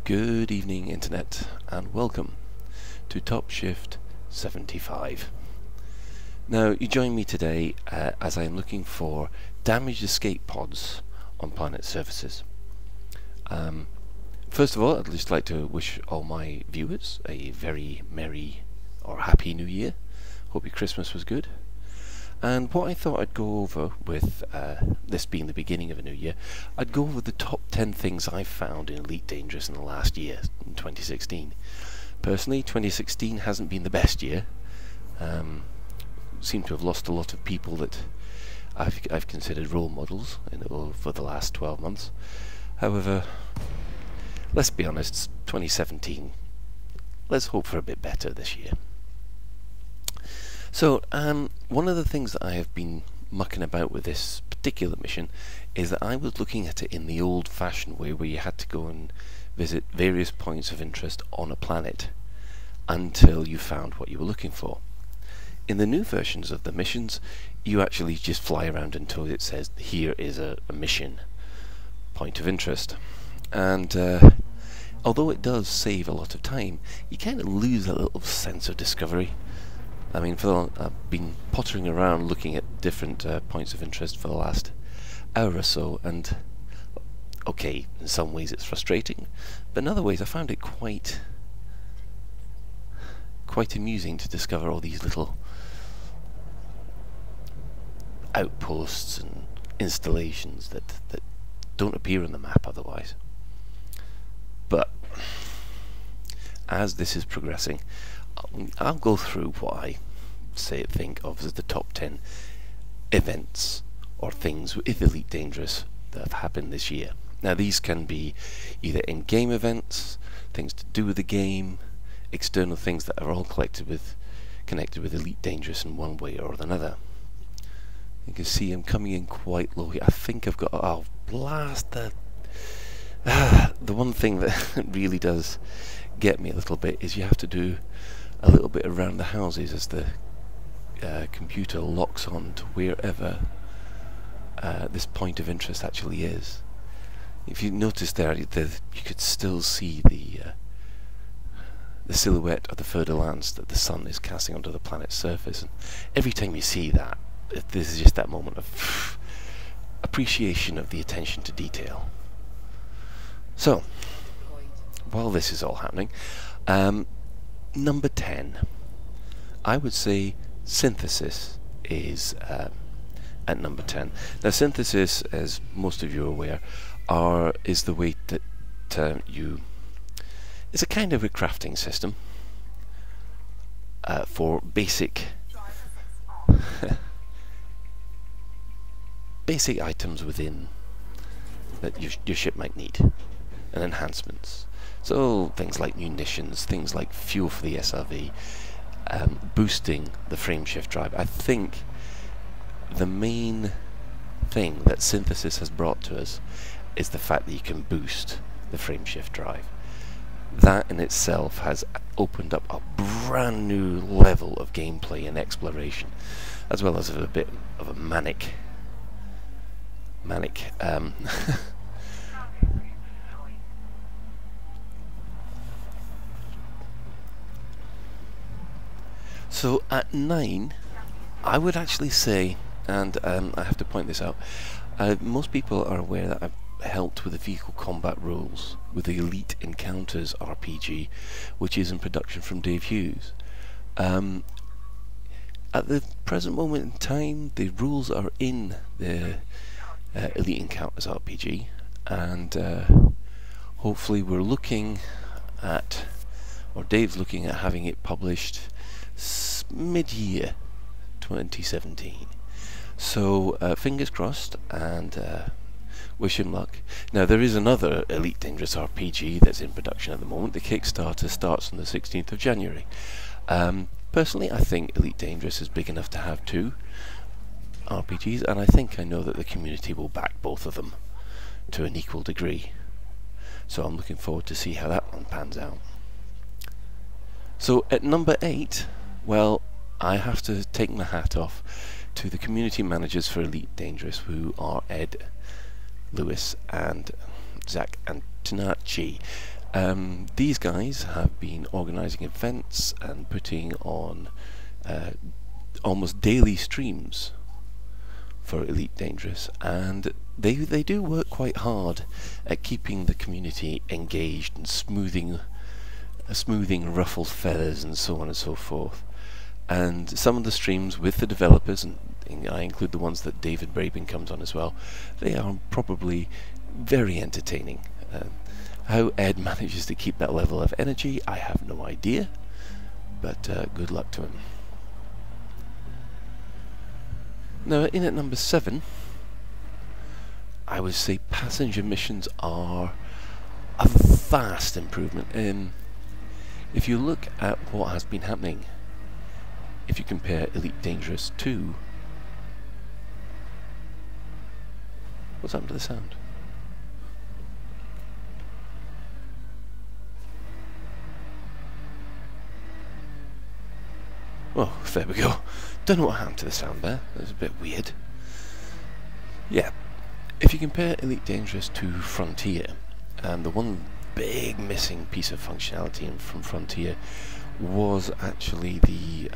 Good evening, Internet, and welcome to Top Shift 75. Now, you join me today as I am looking for damaged escape pods on planet surfaces. First of all, I'd just like to wish all my viewers a very merry or happy new year. Hope your Christmas was good. And what I thought I'd go over with this being the beginning of a new year, I'd go over the top 10 things I've found in Elite Dangerous in the last year, in 2016. Personally, 2016 hasn't been the best year. Seem to have lost a lot of people that I've considered role models for the last 12 months. However, let's be honest, 2017, let's hope for a bit better this year. So, one of the things that I have been mucking about with this particular mission is that I was looking at it in the old-fashioned way, where you had to go and visit various points of interest on a planet until you found what you were looking for. In the new versions of the missions, you actually just fly around until it says, here is a mission point of interest. And although it does save a lot of time, you kind of lose a little sense of discovery. I mean, I've been pottering around looking at different points of interest for the last hour or so, and okay, in some ways it's frustrating, but in other ways I found it quite amusing to discover all these little outposts and installations that don't appear on the map otherwise. But as this is progressing, I'll go through what I think of as the top 10 events or things with Elite Dangerous that have happened this year. Now, these can be either in-game events, things to do with the game, external things that are all connected with Elite Dangerous in one way or another. You can see I'm coming in quite low here. I think I've got... oh, blast that! The one thing that really does get me a little bit is you have to do a little bit around the houses as the computer locks on to wherever this point of interest actually is. If you notice there, you could still see the silhouette of the further lands that the sun is casting onto the planet's surface, and every time you see that, this is just that moment of appreciation of the attention to detail. So, while this is all happening, number 10, I would say synthesis is at number 10. Now, synthesis, as most of you are aware, is the way that it's a kind of a crafting system for basic basic items within that your ship might need, and enhancements. So things like munitions, things like fuel for the SRV, boosting the frameshift drive. I think the main thing that synthesis has brought to us is the fact that you can boost the frameshift drive. That in itself has opened up a brand new level of gameplay and exploration, as well as a bit of a manic So at 9, I would actually say, and I have to point this out, most people are aware that I've helped with the vehicle combat rules with the Elite Encounters RPG, which is in production from Dave Hughes. At the present moment in time, the rules are in the Elite Encounters RPG, and hopefully we're looking at, or Dave's looking at having it published mid-year 2017. So fingers crossed, and wish him luck. Now, there is another Elite Dangerous RPG that's in production at the moment. The Kickstarter starts on the 16th of January. Personally, I think Elite Dangerous is big enough to have 2 RPGs, and I think I know that the community will back both of them to an equal degree. So I'm looking forward to see how that one pans out. So at number 8, well, I have to take my hat off to the community managers for Elite Dangerous, who are Ed Lewis and Zach Antonacci. These guys have been organising events and putting on almost daily streams for Elite Dangerous, and they do work quite hard at keeping the community engaged and smoothing ruffled feathers and so on and so forth. And some of the streams with the developers, and I include the ones that David Braben comes on as well, they are probably very entertaining. How Ed manages to keep that level of energy, I have no idea, but good luck to him. Now, in at number 7, I would say passenger missions are a vast improvement. If you look at what has been happening, if you compare Elite Dangerous to... What's happened to the sound? Oh, there we go. Don't know what happened to the sound there. That was a bit weird. Yeah, if you compare Elite Dangerous to Frontier, the one big missing piece of functionality from Frontier was actually the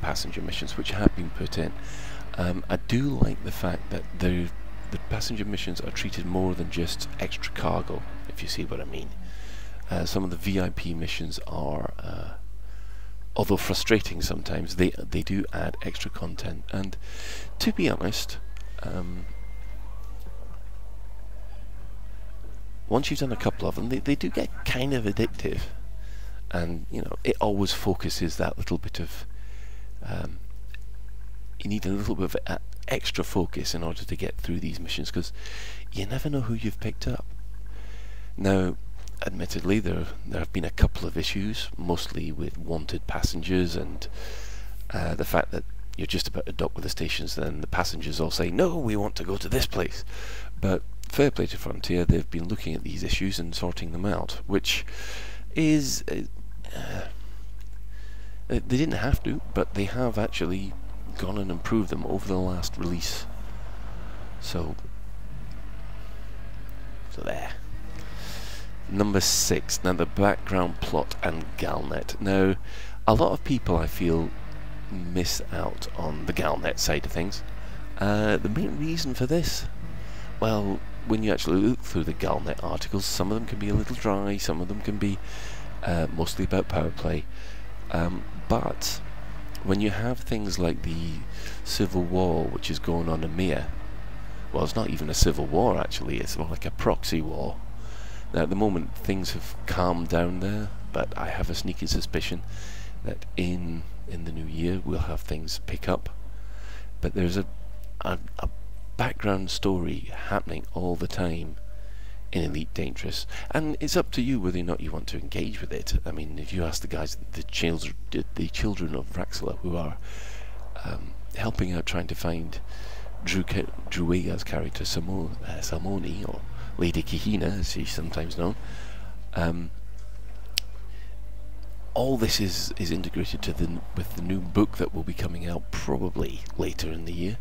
passenger missions, which have been put in. I do like the fact that the passenger missions are treated more than just extra cargo, if you see what I mean. Some of the VIP missions are, although frustrating sometimes, they do add extra content, and to be honest, once you've done a couple of them, they do get kind of addictive, and you know, it always focuses that little bit of you need a little bit of extra focus in order to get through these missions, because you never know who you've picked up. Now, admittedly, there have been a couple of issues, mostly with wanted passengers and the fact that you're just about to dock with the stations, then the passengers all say, no, we want to go to this place. But fair play to Frontier, they've been looking at these issues and sorting them out, which is... they didn't have to, but they have actually gone and improved them over the last release. So there. Number 6, now the background plot and Galnet. Now, a lot of people, I feel, miss out on the Galnet side of things. The main reason for this, well, when you actually look through the Galnet articles, some of them can be a little dry, some of them can be mostly about power play. But when you have things like the civil war which is going on in EMEA, well, it's not even a civil war actually, it's more like a proxy war. Now, at the moment things have calmed down there, but I have a sneaky suspicion that in the new year we'll have things pick up. But there's a background story happening all the time in Elite Dangerous, and it's up to you whether or not you want to engage with it. I mean, if you ask the guys, the children of Vraxela, who are helping out trying to find Drew Vega's character Salmoni, or Lady Kahina as she's sometimes known, all this is integrated with the new book that will be coming out probably later in the year.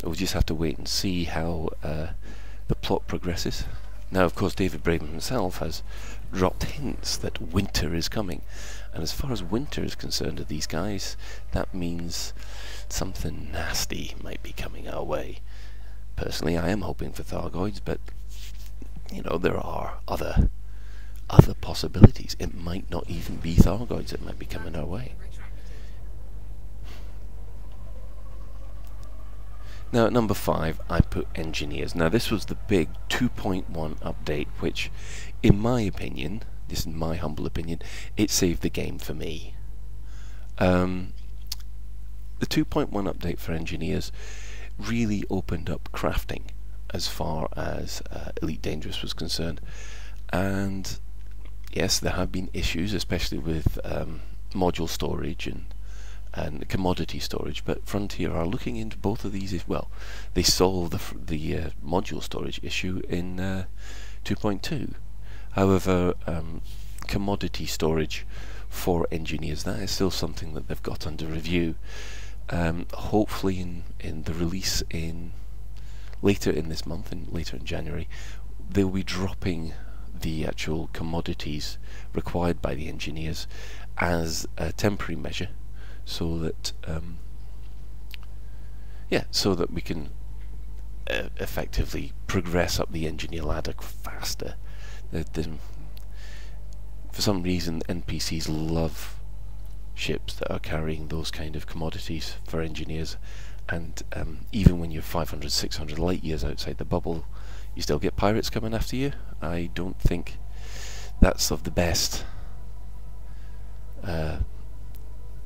We'll just have to wait and see how the plot progresses. Now, of course, David Braben himself has dropped hints that winter is coming, and as far as winter is concerned to these guys, that means something nasty might be coming our way. Personally, I am hoping for Thargoids, but you know, there are other possibilities. It might not even be Thargoids that might be coming our way. Now at number 5 I put Engineers. Now this was the big 2.1 update, which in my opinion, this is my humble opinion, it saved the game for me. The 2.1 update for Engineers really opened up crafting as far as Elite Dangerous was concerned, and yes, there have been issues, especially with module storage and commodity storage, but Frontier are looking into both of these. Well, they solved the module storage issue in 2.2. However, commodity storage for Engineers, that is still something that they've got under review. Hopefully in the release later in this month and later in January, they'll be dropping the actual commodities required by the engineers as a temporary measure, so that so that we can effectively progress up the engineer ladder faster. For some reason, NPCs love ships that are carrying those kind of commodities for engineers, and even when you're 500, 600 light years outside the bubble, you still get pirates coming after you. I don't think that's of the best.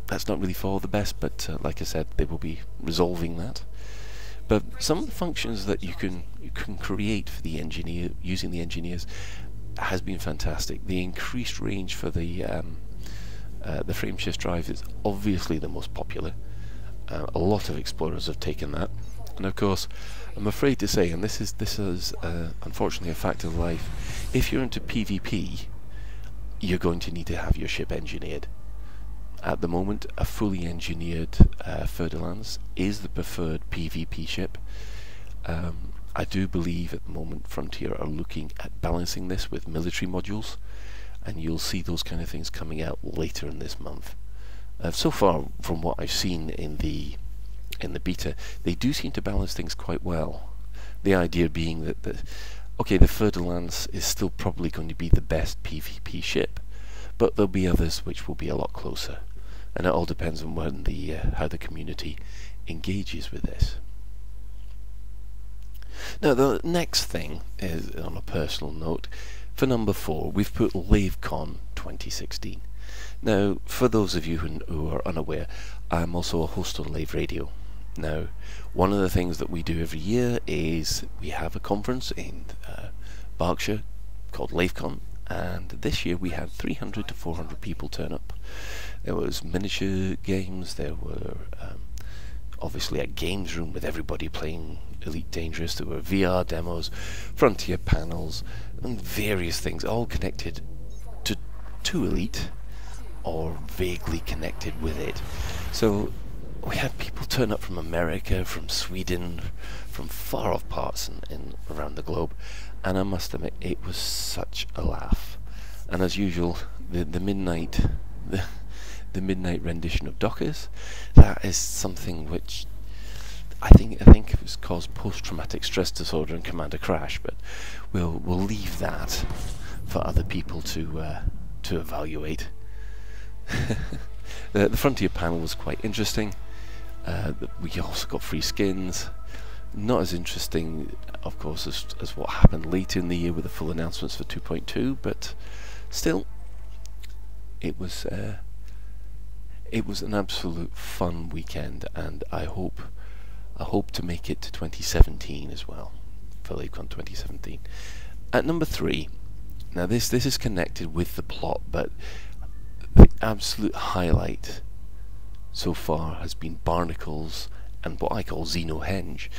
That's not really for the best, but like I said, they will be resolving that. But some of the functions that you can create for the engineer using the engineers has been fantastic. The increased range for the frameshift drive is obviously the most popular. A lot of explorers have taken that, and of course, I'm afraid to say, and this is unfortunately a fact of life, if you're into PvP, you're going to need to have your ship engineered. At the moment, a fully engineered Fer-de-Lance is the preferred PvP ship. I do believe at the moment Frontier are looking at balancing this with military modules, and you'll see those kind of things coming out later in this month. So far, from what I've seen in the beta, they do seem to balance things quite well. The idea being that the Fer-de-Lance is still probably going to be the best PvP ship, but there'll be others which will be a lot closer, and it all depends on when how the community engages with this. Now, the next thing is, on a personal note, for number 4, we've put LaveCon 2016. Now, for those of you who are unaware, I'm also a host on Lave Radio. Now, one of the things that we do every year is we have a conference in Berkshire called LaveCon, and this year we had 300 to 400 people turn up. There was miniature games, there were obviously a games room with everybody playing Elite Dangerous, there were VR demos, Frontier panels, and various things, all connected to Elite, or vaguely connected with it. So we had people turn up from America, from Sweden, from far off parts in around the globe, and I must admit, it was such a laugh. And as usual, the midnight rendition of Dockers, that is something which I think it was caused post-traumatic stress disorder and Commander Crash, but we'll leave that for other people to evaluate. The Frontier panel was quite interesting. We also got free skins. Not as interesting, of course, as what happened later in the year with the full announcements for 2.2, but still, it was an absolute fun weekend, and I hope to make it to 2017 as well, for LaveCon 2017. At number 3, now this is connected with the plot, but the absolute highlight so far has been Barnacles and what I call Xenohenge.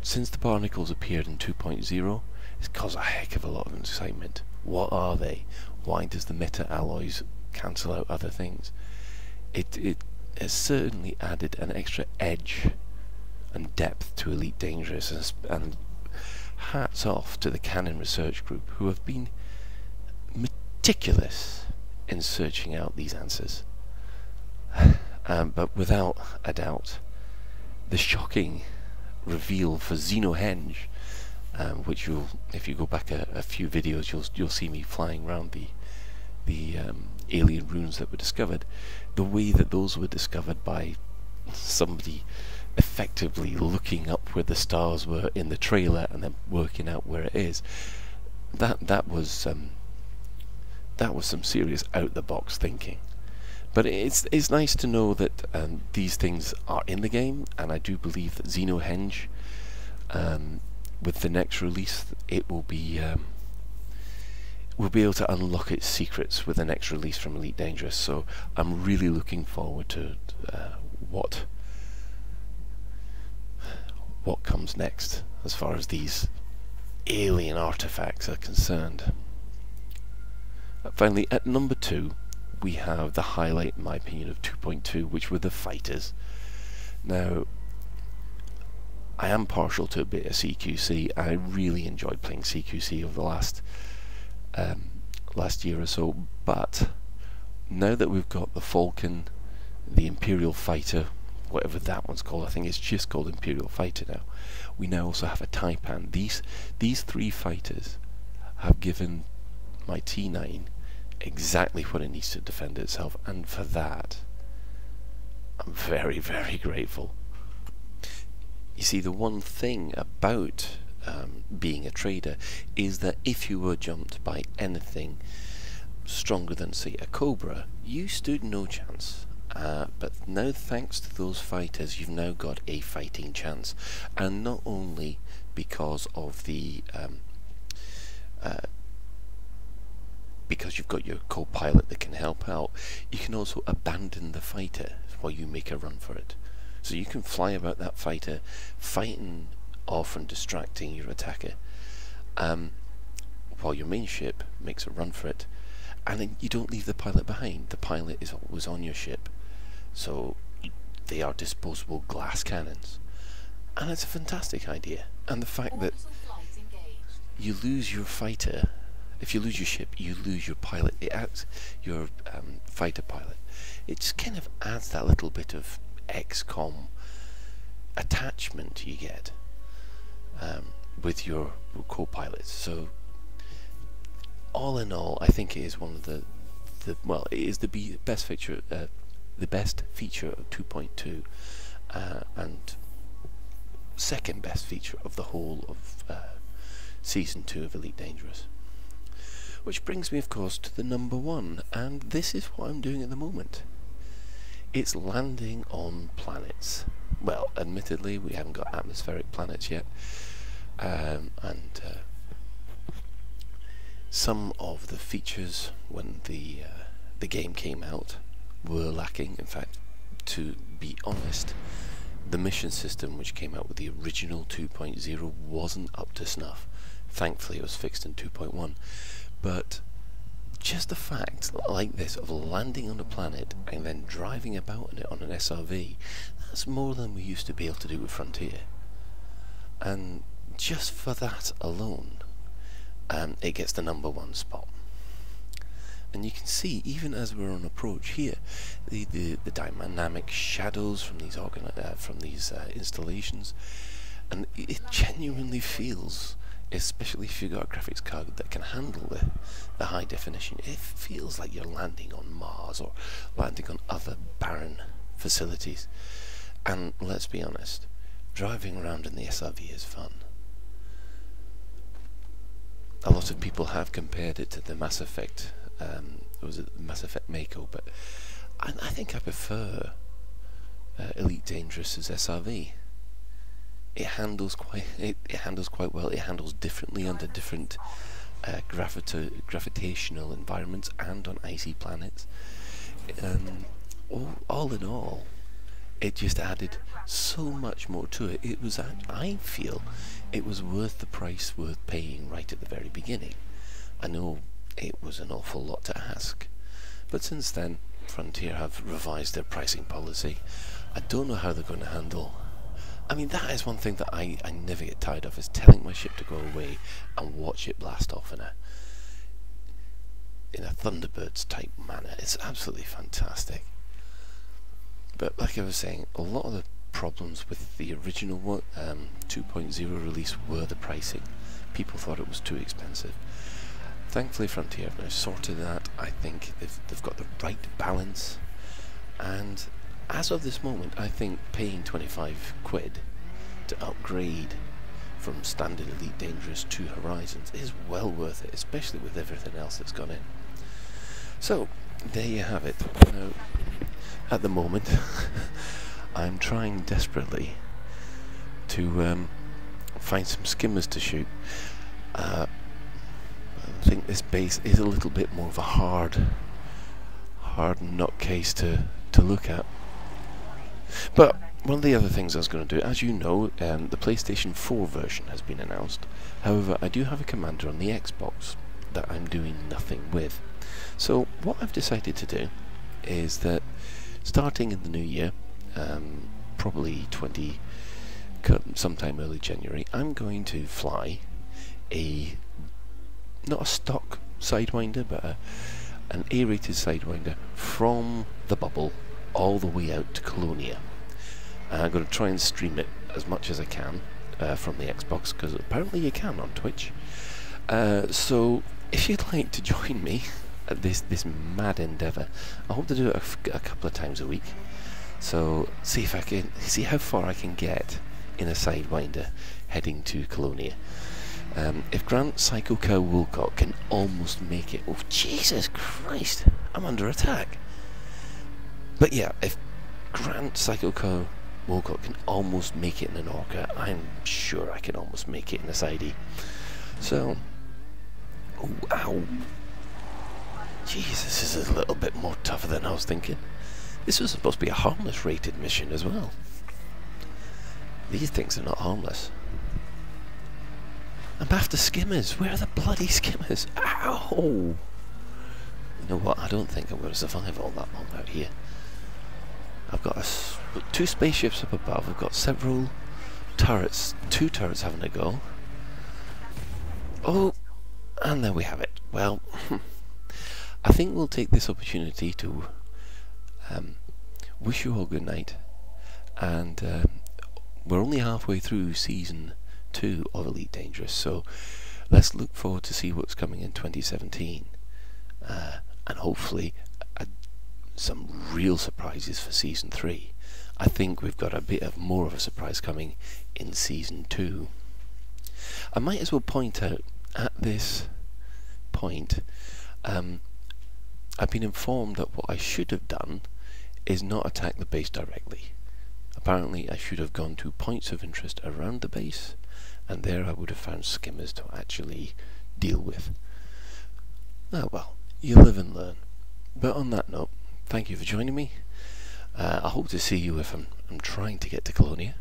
Since the Barnacles appeared in 2.0, it's caused a heck of a lot of excitement. What are they? Why does the meta alloys cancel out other things? It has certainly added an extra edge and depth to Elite Dangerous, and hats off to the Canon research group, who have been meticulous in searching out these answers. But without a doubt, the shocking reveal for Xenohenge, which if you go back a few videos, you'll see me flying around the alien runes that were discovered. The way that those were discovered by somebody effectively looking up where the stars were in the trailer and then working out where it is, that was some serious out the box thinking. But it's nice to know that these things are in the game, and I do believe that Xenohenge, with the next release, it will be we'll be able to unlock its secrets with the next release from Elite Dangerous. So I'm really looking forward to what comes next as far as these alien artifacts are concerned. Finally, at number 2, we have the highlight, in my opinion, of 2.2, which were the fighters. Now, I am partial to a bit of CQC. I really enjoyed playing CQC over the last year or so, but now that we've got the Falcon, the Imperial Fighter, whatever that one's called, I think it's just called Imperial Fighter now, we now also have a Taipan. These three fighters have given my T9 exactly what it needs to defend itself, and for that I'm very, very grateful. You see, the one thing about being a trader is that if you were jumped by anything stronger than, say, a Cobra, you stood no chance. But now, thanks to those fighters, you've now got a fighting chance, and not only because of the because you've got your co-pilot that can help out, you can also abandon the fighter while you make a run for it. So you can fly about that fighter, fighting off and distracting your attacker, while your main ship makes a run for it, and then you don't leave the pilot behind. The pilot is always on your ship, so they are disposable glass cannons, and it's a fantastic idea. And the fact that you lose your fighter, if you lose your ship, you lose your pilot. It adds your fighter pilot. It just kind of adds that little bit of XCOM attachment you get with your co-pilots. So all in all, I think it is one of the well, it is the best feature of 2.2, and second best feature of the whole of Season 2 of Elite Dangerous. Which brings me, of course, to the number one, and this is what I'm doing at the moment. It's landing on planets. Well, admittedly, we haven't got atmospheric planets yet, and some of the features when the game came out were lacking. In fact, to be honest, the mission system which came out with the original 2.0 wasn't up to snuff. Thankfully, it was fixed in 2.1. But just the fact like this of landing on a planet and then driving about in it on an SRV, that's more than we used to be able to do with Frontier. And just for that alone, it gets the number one spot. And you can see, even as we're on approach here, the dynamic shadows from these installations, and it genuinely feels, especially if you've got a graphics card that can handle the high definition, it feels like you're landing on Mars or landing on other barren facilities. And let's be honest, driving around in the SRV is fun. A lot of people have compared it to the Mass Effect, was it Mass Effect Mako, but I think I prefer Elite Dangerous's SRV. It handles quite well. It handles differently under different gravitational environments and on icy planets. All in all, it just added so much more to it. It was, I feel, it was worth the price worth paying right at the very beginning. I know it was an awful lot to ask, but since then, Frontier have revised their pricing policy. I don't know how they're going to handle. I mean, that is one thing that I never get tired of, is telling my ship to go away and watch it blast off in a Thunderbirds type manner. It's absolutely fantastic. But like I was saying, a lot of the problems with the original 2.0 release were the pricing. People thought it was too expensive. Thankfully, Frontier have now sorted that. I think they've got the right balance, and as of this moment, I think paying 25 quid to upgrade from standard Elite Dangerous to Horizons is well worth it, especially with everything else that's gone in. So, there you have it. Now, at the moment, I'm trying desperately to find some skimmers to shoot. I think this base is a little bit more of a hard nutcase to look at. But one of the other things I was going to do, as you know, the PlayStation 4 version has been announced. However, I do have a commander on the Xbox that I'm doing nothing with. So what I've decided to do is that starting in the new year, probably sometime early January, I'm going to fly not a stock Sidewinder, but an A-rated Sidewinder from the bubble all the way out to Colonia. And I'm going to try and stream it as much as I can from the Xbox, because apparently you can on Twitch. So if you'd like to join me at this mad endeavour, I hope to do it a couple of times a week. So see how far I can get in a Sidewinder heading to Colonia. If Grant Psycho Cow Woolcock can almost make it... Oh, Jesus Christ! I'm under attack! But yeah, if Grant Psycho Cow Woolcock can almost make it in an Orca, I'm sure I can almost make it in a Sidey. So... Oh, ow! Jesus, this is a little bit more tougher than I was thinking. This was supposed to be a harmless rated mission as well. These things are not harmless. I'm after skimmers. Where are the bloody skimmers? Ow! You know what? I don't think I'm going to survive all that long out here. I've got two spaceships up above. I've got several turrets. Two turrets having a go. Oh! And there we have it. Well, I think we'll take this opportunity to wish you all good night. And we're only halfway through Season 2 of Elite Dangerous, so let's look forward to see what's coming in 2017. And hopefully some real surprises for Season 3. I think we've got a bit of more of a surprise coming in Season 2. I might as well point out at this point, I've been informed that what I should have done is not attack the base directly. Apparently I should have gone to points of interest around the base, and there I would have found skimmers to actually deal with. Ah well, you live and learn. But on that note, thank you for joining me. I hope to see you if I'm trying to get to Colonia,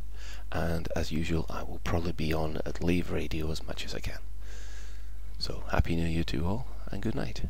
and as usual I will probably be on at Lave Radio as much as I can. So, Happy New Year to you all, and good night.